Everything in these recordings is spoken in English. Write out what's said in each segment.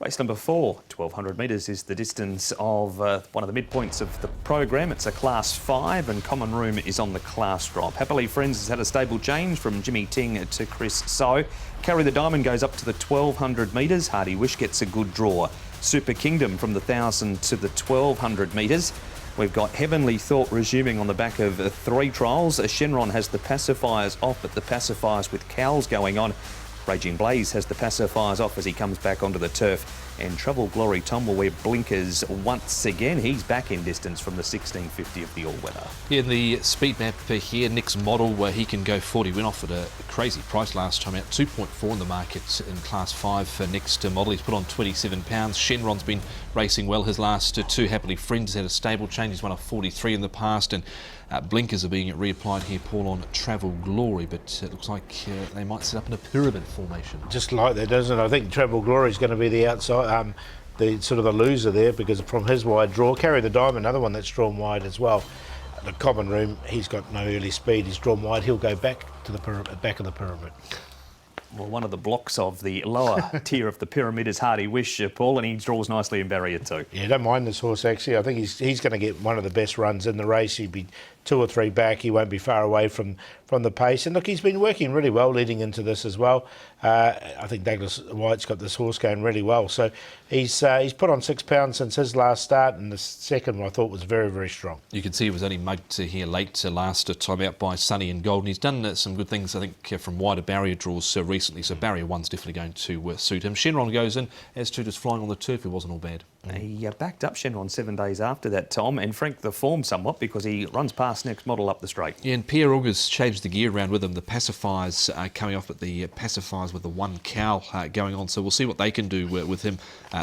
Race number 4, 1200 metres is the distance of one of the midpoints of the program. It's a Class 5 and Common Room is on the class drop. Happily Friends has had a stable change from Jimmy Ting to Chris So. Carry the Diamond goes up to the 1200 metres. Hardy Wish gets a good draw. Super Kingdom from the 1000 to the 1200 metres. We've got Heavenly Thought resuming on the back of 3 trials. Shenron has the pacifiers off, but the pacifiers with cowls going on. Raging Blaze has the pacifiers off as he comes back onto the turf. And Travel Glory Tom will wear blinkers once again. He's back in distance from the 1650 of the all-weather. Yeah, in the speed map here, Nick's model where he can go 40 went off at a crazy price last time out. 2.4 in the market in Class 5 for Nick's model. He's put on £27. Shenron's been racing well. His last 2 Happily Friends had a stable change. He's won a 43 in the past, and blinkers are being reapplied here, Paul, on Travel Glory, but it looks like they might set up in a pyramid formation. Just like that, doesn't it? I think Travel Glory is going to be the outside, the sort of the loser there, because from his wide draw. Carry the Diamond, another one that's drawn wide as well. The Common Room, he's got no early speed. He's drawn wide. He'll go back to the back of the pyramid. Well, one of the blocks of the lower tier of the pyramid is Hardy Wish, Paul, and he draws nicely in barrier 2. Yeah, don't mind this horse, actually. I think he's going to get one of the best runs in the race. He'd be 2 or 3 back. He won't be far away from the pace. And look, he's been working really well leading into this as well. I think Douglas White's got this horse going really well. So he's put on £6 since his last start, and the second one I thought was very, very strong. You can see he was only mugged here late last time out by Sunny and Golden. He's done some good things, I think, from wider barrier draws recently. So barrier 1's definitely going to suit him. Shenron goes in, as to just flying on the turf. It wasn't all bad. He backed up Shenron 7 days after that, Tom, and franked the form somewhat because he runs past next model up the straight. Yeah, and Pierre Auger's changed the gear around with him. The pacifiers coming off, but the pacifiers with the 1 cow going on. So we'll see what they can do with him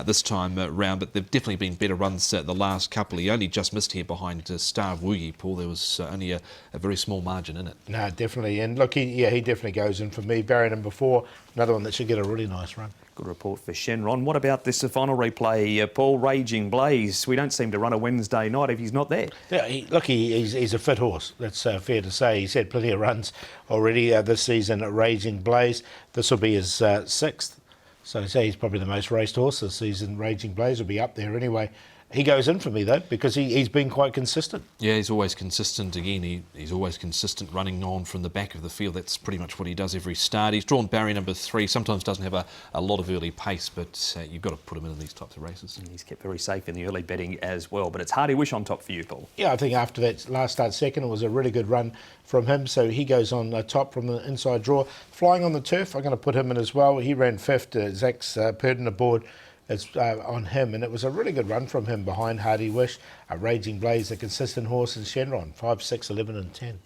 this time round. But they've definitely been better runs the last couple. He only just missed here behind Star of Woogie, Paul. There was only a very small margin in it. No, definitely. And look, he definitely goes in for me. Barrier number 4, another one that should get a really nice run. Good report for Shenron. What about this final replay, Paul? Raging Blaze. We don't seem to run a Wednesday night if he's not there. Yeah, he's a fit horse. That's fair to say. He's had plenty of runs already this season at Raging Blaze. This will be his 6th. So I say he's probably the most raced horse this season. Raging Blaze will be up there anyway. He goes in for me, though, because he's been quite consistent. Yeah, he's always consistent. Again, he's always consistent running on from the back of the field. That's pretty much what he does every start. He's drawn barrier number 3. Sometimes doesn't have a lot of early pace, but you've got to put him in these types of races. And he's kept very safe in the early betting as well. But it's Hardy Wish on top for you, Paul. Yeah, I think after that last start second, it was a really good run from him. So he goes on top from the inside draw. Flying on the turf, I'm going to put him in as well. He ran 5th. Zach's Purdon aboard. It's on him, and it was a really good run from him behind Hardy Wish, Raging Blaze, a consistent horse, and Shenron, 5, 6, 11 and 10.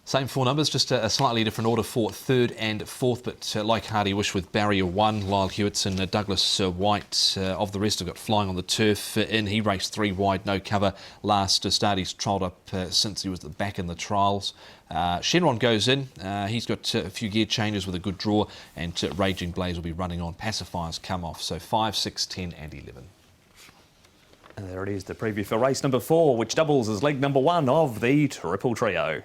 Same 4 numbers, just a slightly different order for 3rd and 4th, but like Hardy Wish with barrier 1, Lyle Hewitt's and Douglas White of the rest have got flying on the turf in. He raced 3 wide, no cover last start. He's trialled up since he was back in the trials. Shenron goes in. He's got a few gear changes with a good draw, and Raging Blaze will be running on. Pacifiers come off, so 5, 6, 10 and 11. And there it is, the preview for race number 4, which doubles as leg number 1 of the Triple Trio.